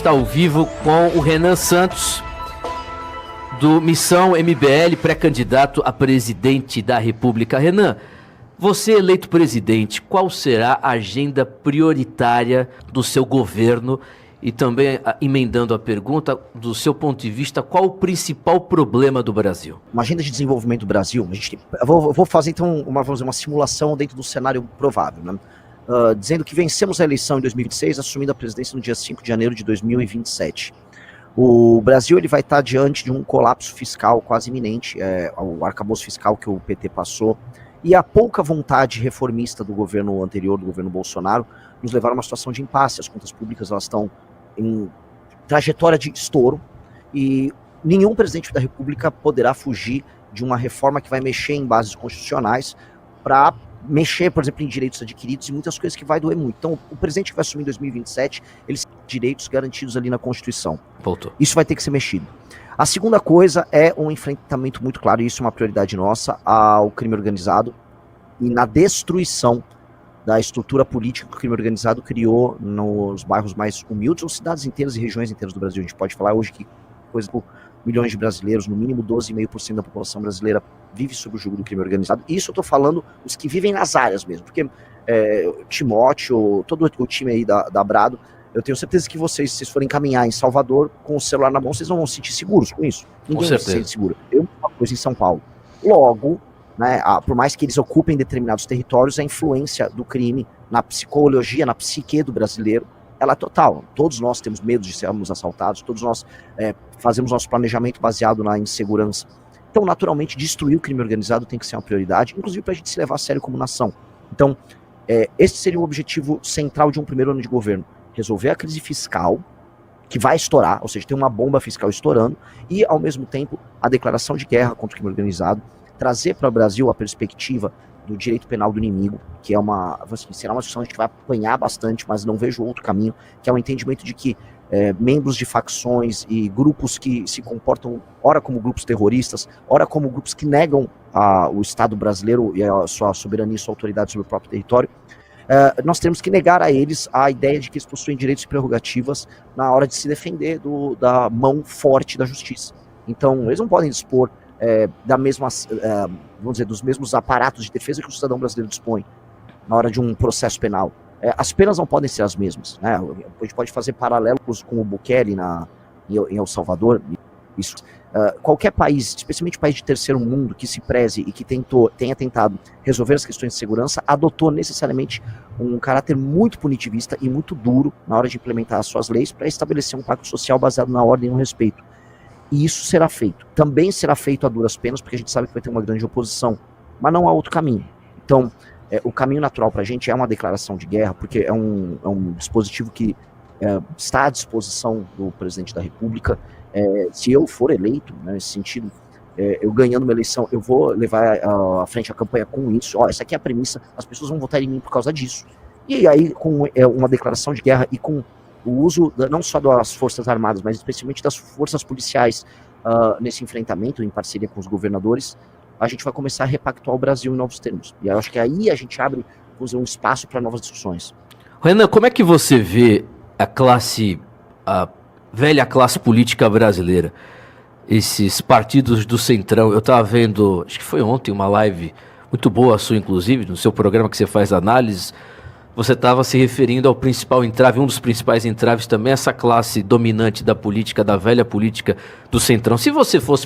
está ao vivo com o Renan Santos, do Missão MBL, pré-candidato a presidente da República. Renan, você eleito presidente, qual será a agenda prioritária do seu governo? E também, emendando a pergunta, do seu ponto de vista, qual o principal problema do Brasil? Uma agenda de desenvolvimento do Brasil, eu vou fazer então uma simulação dentro do cenário provável, né? Dizendo que vencemos a eleição em 2026, assumindo a presidência no dia 5 de janeiro de 2027. O Brasil ele vai estar diante de um colapso fiscal quase iminente, o arcabouço fiscal que o PT passou, e a pouca vontade reformista do governo anterior, do governo Bolsonaro, nos levaram a uma situação de impasse. As contas públicas elas estão em trajetória de estouro e nenhum presidente da República poderá fugir de uma reforma que vai mexer em bases constitucionais para mexer, por exemplo, em direitos adquiridos e muitas coisas que vai doer muito. Então, o presidente que vai assumir em 2027, eles têm direitos garantidos ali na Constituição. Voltou. Isso vai ter que ser mexido. A segunda coisa é um enfrentamento muito claro, e isso é uma prioridade nossa, ao crime organizado e na destruição da estrutura política que o crime organizado criou nos bairros mais humildes, ou cidades inteiras e regiões inteiras do Brasil. A gente pode falar hoje que coisa por milhões de brasileiros, no mínimo 12,5% da população brasileira vive sob o jugo do crime organizado. E isso eu estou falando os que vivem nas áreas mesmo, porque Timóteo, todo o time aí da Brado, eu tenho certeza que vocês, se vocês forem caminhar em Salvador com o celular na mão, vocês não vão se sentir seguros com isso. Ninguém se sente seguro. Eu uma coisa em São Paulo. Logo, né, por mais que eles ocupem determinados territórios, a influência do crime na psicologia, na psique do brasileiro, ela é total. Todos nós temos medo de sermos assaltados, todos nós fazemos nosso planejamento baseado na insegurança. Então, naturalmente, destruir o crime organizado tem que ser uma prioridade, inclusive para a gente se levar a sério como nação. Então, esse seria o objetivo central de um primeiro ano de governo. Resolver a crise fiscal, que vai estourar, ou seja, tem uma bomba fiscal estourando, e, ao mesmo tempo, a declaração de guerra contra o crime organizado, trazer para o Brasil a perspectiva do direito penal do inimigo, que será uma discussão que vai apanhar bastante, mas não vejo outro caminho, que é o entendimento de que membros de facções e grupos que se comportam, ora como grupos terroristas, ora como grupos que negam o Estado brasileiro e a sua soberania e sua autoridade sobre o próprio território, nós temos que negar a eles a ideia de que eles possuem direitos e prerrogativas na hora de se defender da mão forte da justiça. Então, eles não podem dispor vamos dizer, dos mesmos aparatos de defesa que o cidadão brasileiro dispõe na hora de um processo penal. As penas não podem ser as mesmas, né? A gente pode fazer paralelos com o Bukele em El Salvador. Isso. Qualquer país, especialmente país de terceiro mundo, que se preze e que tenha tentado resolver as questões de segurança, adotou necessariamente um caráter muito punitivista e muito duro na hora de implementar as suas leis para estabelecer um pacto social baseado na ordem e no respeito. E isso será feito. Também será feito a duras penas, porque a gente sabe que vai ter uma grande oposição. Mas não há outro caminho. Então, o caminho natural para a gente é uma declaração de guerra, porque é um dispositivo que está à disposição do presidente da República. Se eu for eleito, né, nesse sentido, eu ganhando uma eleição, eu vou levar à frente a campanha com isso. Essa aqui é a premissa, as pessoas vão votar em mim por causa disso. E aí, com uma declaração de guerra e com o uso não só das Forças Armadas, mas especialmente das forças policiais nesse enfrentamento, em parceria com os governadores, a gente vai começar a repactuar o Brasil em novos termos. E eu acho que aí a gente abre um espaço para novas discussões. Renan, como é que você vê a velha classe política brasileira? Esses partidos do Centrão, eu estava vendo, acho que foi ontem, uma live muito boa sua, inclusive, no seu programa que você faz análises. Você estava se referindo ao principal entrave, um dos principais entraves também, essa classe dominante da política, da velha política do Centrão. Se você for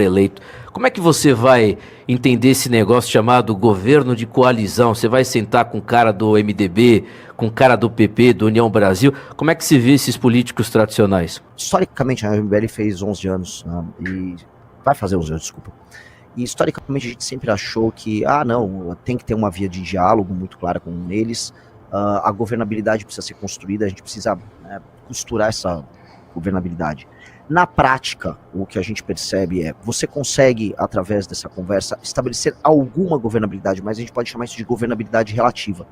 eleito, como é que você vai entender esse negócio chamado governo de coalizão? Você vai sentar com o cara do MDB, com o cara do PP, do União Brasil? Como é que se vê esses políticos tradicionais? Historicamente, a MBL fez 11 anos, e vai fazer 11 anos, desculpa. E historicamente a gente sempre achou que, não, tem que ter uma via de diálogo muito clara com eles, a governabilidade precisa ser construída, a gente precisa costurar essa governabilidade. Na prática, o que a gente percebe você consegue, através dessa conversa, estabelecer alguma governabilidade, mas a gente pode chamar isso de governabilidade relativa.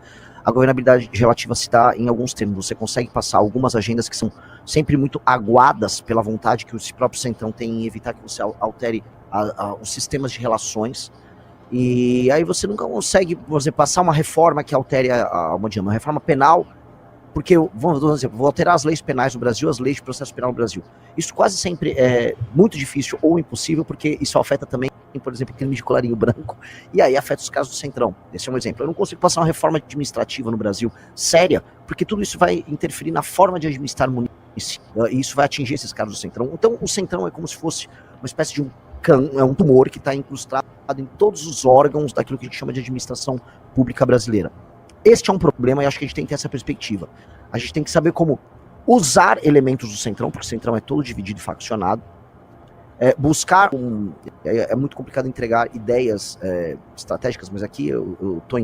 A governabilidade relativa se dá em alguns termos, você consegue passar algumas agendas que são sempre muito aguadas pela vontade que o próprio Centrão tem em evitar que você altere os sistemas de relações, e aí você nunca consegue, por exemplo, passar uma reforma que altere uma reforma penal porque, vamos dizer, vou alterar as leis penais no Brasil, as leis de processo penal no Brasil. Isso quase sempre é muito difícil ou impossível, porque isso afeta também, por exemplo, crime de colarinho branco, e aí afeta os casos do Centrão. Esse é um exemplo. Eu não consigo passar uma reforma administrativa no Brasil séria, porque tudo isso vai interferir na forma de administrar município, e isso vai atingir esses casos do Centrão. Então, o Centrão é como se fosse uma espécie de um tumor que está incrustado em todos os órgãos daquilo que a gente chama de administração pública brasileira. Este é um problema e acho que a gente tem que ter essa perspectiva. A gente tem que saber como usar elementos do Centrão, porque o Centrão é todo dividido e faccionado. Buscar é muito complicado entregar ideias estratégicas, mas aqui eu tô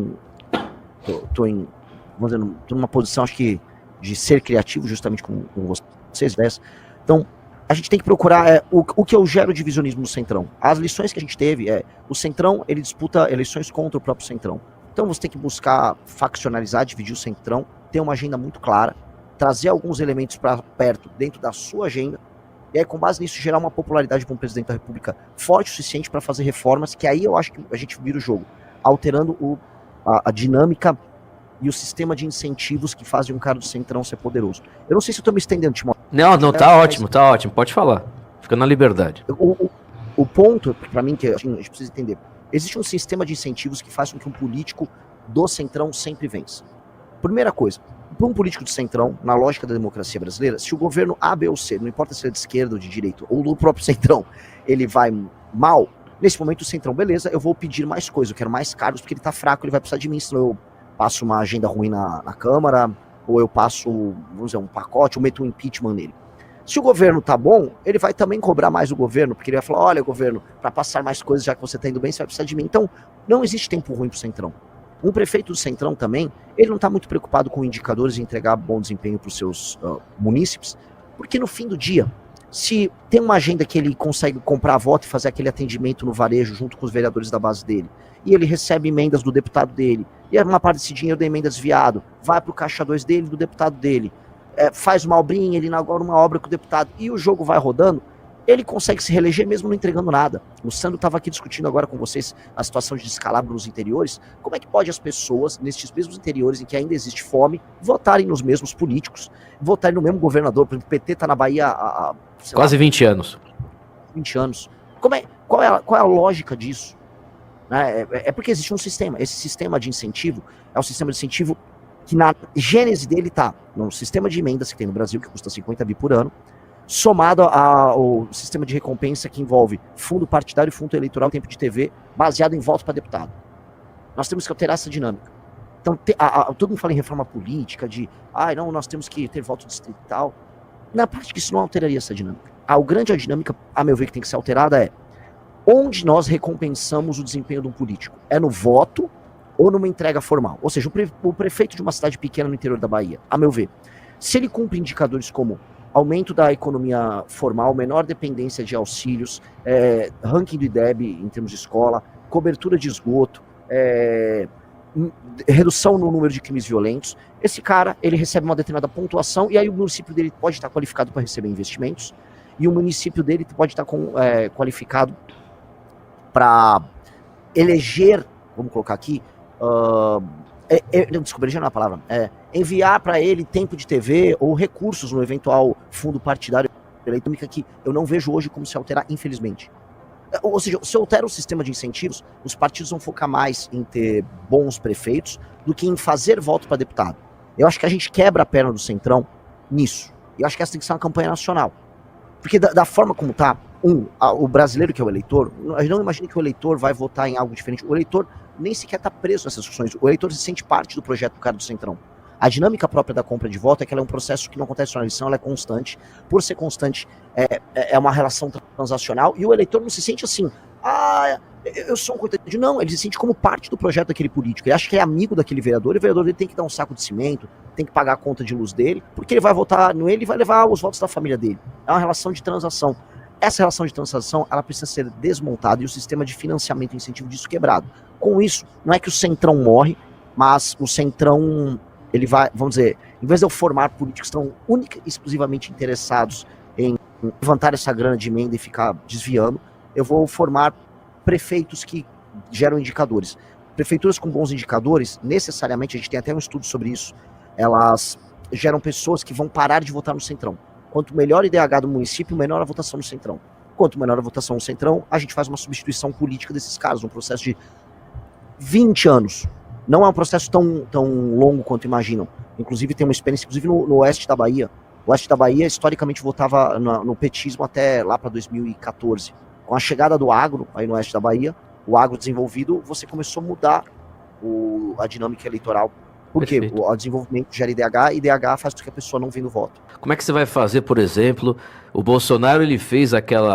numa posição, acho que, de ser criativo, justamente com vocês, ideias. Então, a gente tem que procurar o que eu gero divisionismo no Centrão. As lições que a gente teve o Centrão, ele disputa eleições contra o próprio Centrão. Então você tem que buscar faccionalizar, dividir o Centrão, ter uma agenda muito clara, trazer alguns elementos para perto dentro da sua agenda, e aí com base nisso gerar uma popularidade para um presidente da República forte o suficiente para fazer reformas, que aí eu acho que a gente vira o jogo, alterando a dinâmica e o sistema de incentivos que fazem um cara do Centrão ser poderoso. Eu não sei se eu estou me estendendo, Timóteo. Não, tá ótimo, pode falar. Fica na liberdade. O ponto, para mim, que a gente precisa entender, existe um sistema de incentivos que faz com que um político do Centrão sempre vença. Primeira coisa, para um político do Centrão, na lógica da democracia brasileira, se o governo A, B ou C, não importa se é de esquerda ou de direita, ou do próprio Centrão, ele vai mal, nesse momento o Centrão, beleza, eu vou pedir mais coisas, eu quero mais cargos, porque ele tá fraco, ele vai precisar de mim, senão eu passo uma agenda ruim na Câmara, ou eu passo, vamos dizer, um pacote, ou meto um impeachment nele. Se o governo tá bom, ele vai também cobrar mais o governo, porque ele vai falar, olha, governo, para passar mais coisas, já que você tá indo bem, você vai precisar de mim. Então, não existe tempo ruim pro Centrão. Um prefeito do Centrão também, ele não tá muito preocupado com indicadores e entregar bom desempenho pros seus munícipes, porque no fim do dia, se tem uma agenda que ele consegue comprar voto e fazer aquele atendimento no varejo junto com os vereadores da base dele, e ele recebe emendas do deputado dele, e uma parte desse dinheiro da emenda desviado vai pro caixa 2 dele, do deputado dele, faz uma obrinha, ele inaugura uma obra com o deputado, e o jogo vai rodando, ele consegue se reeleger mesmo não entregando nada. O Sandro estava aqui discutindo agora com vocês a situação de descalabro nos interiores. Como é que pode as pessoas, nesses mesmos interiores em que ainda existe fome, votarem nos mesmos políticos, votarem no mesmo governador? Por exemplo, o PT está na Bahia há quase 20 anos. 20 anos. Qual é a lógica disso? É porque existe um sistema. Esse sistema de incentivo é um sistema de incentivo que na gênese dele está no sistema de emendas que tem no Brasil, que custa 50 bi por ano, somado ao sistema de recompensa que envolve fundo partidário e fundo eleitoral, tempo de TV, baseado em voto para deputado. Nós temos que alterar essa dinâmica. Então, todo mundo fala em reforma política, não, nós temos que ter voto distrital. Na prática, isso não alteraria essa dinâmica. A grande dinâmica, a meu ver, que tem que ser alterada é onde nós recompensamos o desempenho de um político. É no voto ou numa entrega formal? Ou seja, o prefeito de uma cidade pequena no interior da Bahia, a meu ver, se ele cumpre indicadores como aumento da economia formal, menor dependência de auxílios, ranking do IDEB em termos de escola, cobertura de esgoto, redução no número de crimes violentos, esse cara, ele recebe uma determinada pontuação e aí o município dele pode estar qualificado para receber investimentos e o município dele pode estar qualificado para eleger, vamos colocar aqui, desculpa, eleger não é a palavra, enviar para ele tempo de TV ou recursos no eventual fundo partidário eleitoral, que eu não vejo hoje como se alterar, infelizmente. Ou seja, se altera o sistema de incentivos, os partidos vão focar mais em ter bons prefeitos do que em fazer voto para deputado. Eu acho que a gente quebra a perna do Centrão nisso. E eu acho que essa tem que ser uma campanha nacional. Porque da forma como tá, o brasileiro que é o eleitor, a gente não imagina que o eleitor vai votar em algo diferente. O eleitor nem sequer está preso nessas discussões. O eleitor se sente parte do projeto do cara do Centrão. A dinâmica própria da compra de voto é que ela é um processo que não acontece só na eleição, ela é constante. Por ser constante, é uma relação transacional, e o eleitor não se sente assim, eu sou um coitado. Não, ele se sente como parte do projeto daquele político. Ele acha que é amigo daquele vereador, e o vereador dele tem que dar um saco de cimento, tem que pagar a conta de luz dele, porque ele vai votar nele e vai levar os votos da família dele. É uma relação de transação. Essa relação de transação, ela precisa ser desmontada e o sistema de financiamento e incentivo disso quebrado. Com isso, não é que o Centrão morre, mas o Centrão, ele vai, vamos dizer, em vez de eu formar políticos que estão única e exclusivamente interessados em levantar essa grana de emenda e ficar desviando, eu vou formar prefeitos que geram indicadores. Prefeituras com bons indicadores, necessariamente, a gente tem até um estudo sobre isso, elas geram pessoas que vão parar de votar no Centrão. Quanto melhor o IDH do município, menor a votação no Centrão. Quanto menor a votação no Centrão, a gente faz uma substituição política desses casos, um processo de 20 anos. Não é um processo tão longo quanto imaginam. Inclusive tem uma experiência, inclusive no oeste da Bahia. O oeste da Bahia, historicamente, votava no petismo até lá para 2014. Com a chegada do agro, aí no oeste da Bahia, o agro desenvolvido, você começou a mudar a dinâmica eleitoral. Porque o desenvolvimento gera IDH, e IDH faz com que a pessoa não venha no voto. Como é que você vai fazer, por exemplo, o Bolsonaro ele fez aquele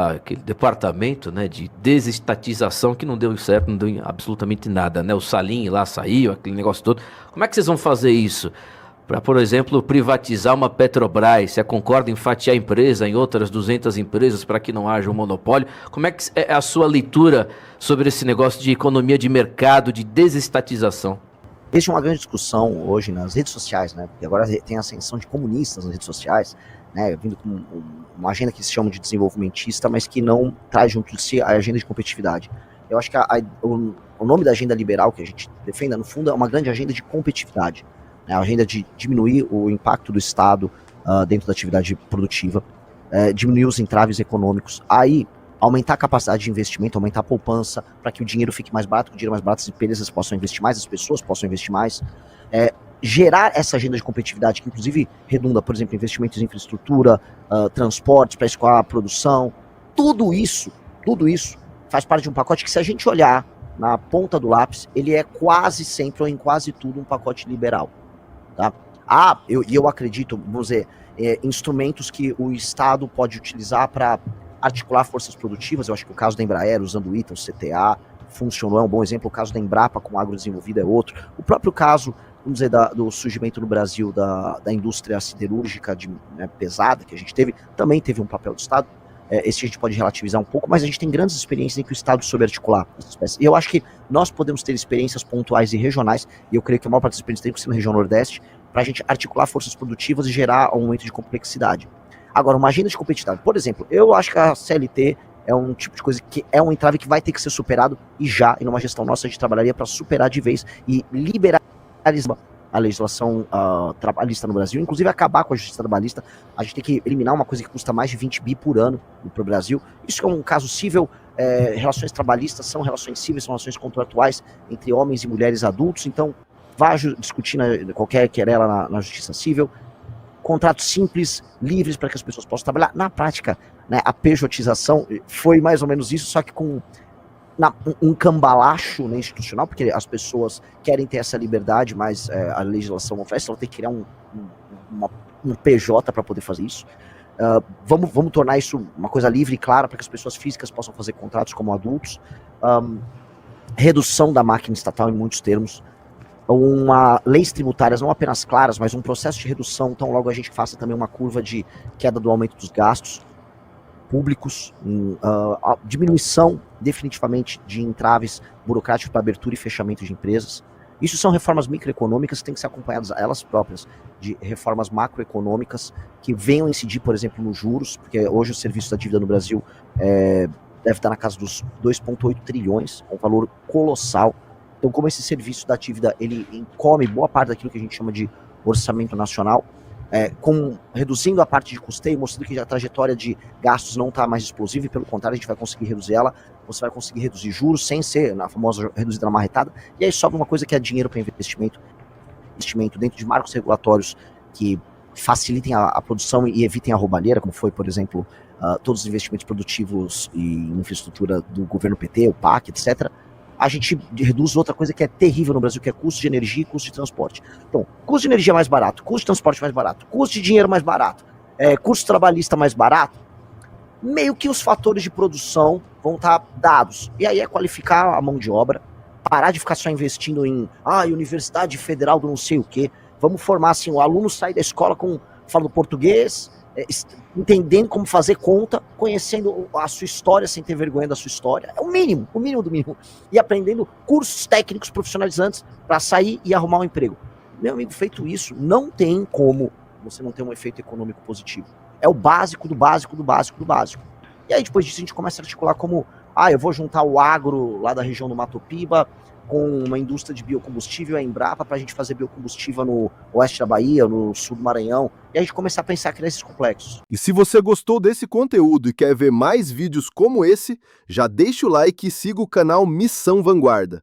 departamento, né, de desestatização que não deu certo, não deu absolutamente nada, né? O Salim lá saiu, aquele negócio todo. Como é que vocês vão fazer isso? Para, por exemplo, privatizar uma Petrobras, você concorda em fatiar a empresa em outras 200 empresas para que não haja um monopólio? Como é que é a sua leitura sobre esse negócio de economia de mercado, de desestatização? Existe uma grande discussão hoje nas redes sociais, né? Porque agora tem a ascensão de comunistas nas redes sociais, né? Vindo com uma agenda que se chama de desenvolvimentista, mas que não traz junto de si a agenda de competitividade. Eu acho que o nome da agenda liberal que a gente defenda, no fundo, é uma grande agenda de competitividade, né? A agenda de diminuir o impacto do Estado dentro da atividade produtiva, diminuir os entraves econômicos, aí aumentar a capacidade de investimento, aumentar a poupança, para que o dinheiro fique mais barato, que o dinheiro mais barato, as empresas possam investir mais, as pessoas possam investir mais, gerar essa agenda de competitividade, que inclusive redunda, por exemplo, investimentos em infraestrutura, transportes para escoar a produção, tudo isso faz parte de um pacote que, se a gente olhar na ponta do lápis, ele é quase sempre, ou em quase tudo, um pacote liberal. Tá? Eu acredito, vamos dizer, instrumentos que o Estado pode utilizar para articular forças produtivas. Eu acho que o caso da Embraer, usando o ITA, o CTA, funcionou, é um bom exemplo. O caso da Embrapa com o agrodesenvolvido é outro. O próprio caso, vamos dizer, do surgimento no Brasil da indústria siderúrgica pesada que a gente teve, também teve um papel do Estado. Esse a gente pode relativizar um pouco, mas a gente tem grandes experiências em que o Estado soube articular essas espécies. E eu acho que nós podemos ter experiências pontuais e regionais, e eu creio que a maior parte das experiências tem que ser na região Nordeste, para a gente articular forças produtivas e gerar um aumento de complexidade. Agora, uma agenda de competitividade, por exemplo, eu acho que a CLT é um tipo de coisa que é um entrave que vai ter que ser superado, e numa gestão nossa a gente trabalharia para superar de vez e liberalizar a legislação trabalhista no Brasil, inclusive acabar com a justiça trabalhista. A gente tem que eliminar uma coisa que custa mais de 20 bi por ano para o Brasil. Isso é um caso cível. Relações trabalhistas são relações cíveis, são relações contratuais entre homens e mulheres adultos, então vá discutir qualquer querela na justiça civil. Contratos simples, livres, para que as pessoas possam trabalhar. Na prática, né, a pejotização foi mais ou menos isso, só que com um cambalacho, né, institucional, porque as pessoas querem ter essa liberdade, mas a legislação oferece, ela tem que criar um PJ para poder fazer isso. Vamos tornar isso uma coisa livre e clara para que as pessoas físicas possam fazer contratos como adultos. Redução da máquina estatal em muitos termos. Leis tributárias não apenas claras, mas um processo de redução, tão logo a gente faça também uma curva de queda do aumento dos gastos públicos, diminuição definitivamente de entraves burocráticos para abertura e fechamento de empresas. Isso são reformas microeconômicas que têm que ser acompanhadas elas próprias de reformas macroeconômicas que venham incidir, por exemplo, nos juros, porque hoje o serviço da dívida no Brasil deve estar na casa dos 2,8 trilhões, um valor colossal. Então, como esse serviço da dívida, ele come boa parte daquilo que a gente chama de orçamento nacional, reduzindo a parte de custeio, mostrando que a trajetória de gastos não está mais explosiva, e pelo contrário, a gente vai conseguir reduzir ela, você vai conseguir reduzir juros sem ser na famosa reduzida na marretada, e aí sobra uma coisa que é dinheiro para investimento dentro de marcos regulatórios que facilitem a produção e evitem a roubalheira, como foi, por exemplo, todos os investimentos produtivos e infraestrutura do governo PT, o PAC, etc., a gente reduz outra coisa que é terrível no Brasil, que é custo de energia e custo de transporte. Então, custo de energia mais barato, custo de transporte mais barato, custo de dinheiro mais barato, custo trabalhista mais barato, meio que os fatores de produção vão estar dados. E aí é qualificar a mão de obra, parar de ficar só investindo em Universidade Federal do não sei o quê. Vamos formar assim, o aluno sai da escola falando português, entendendo como fazer conta, conhecendo a sua história sem ter vergonha da sua história. É o mínimo do mínimo. E aprendendo cursos técnicos profissionalizantes para sair e arrumar um emprego. Meu amigo, feito isso, não tem como você não ter um efeito econômico positivo. É o básico do básico do básico do básico. E aí depois disso a gente começa a articular como eu vou juntar o agro lá da região do Mato Piba com uma indústria de biocombustível, a Embrapa, para a gente fazer biocombustível no oeste da Bahia, no sul do Maranhão, e a gente começar a pensar aqui nesses complexos. E se você gostou desse conteúdo e quer ver mais vídeos como esse, já deixa o like e siga o canal Missão Vanguarda.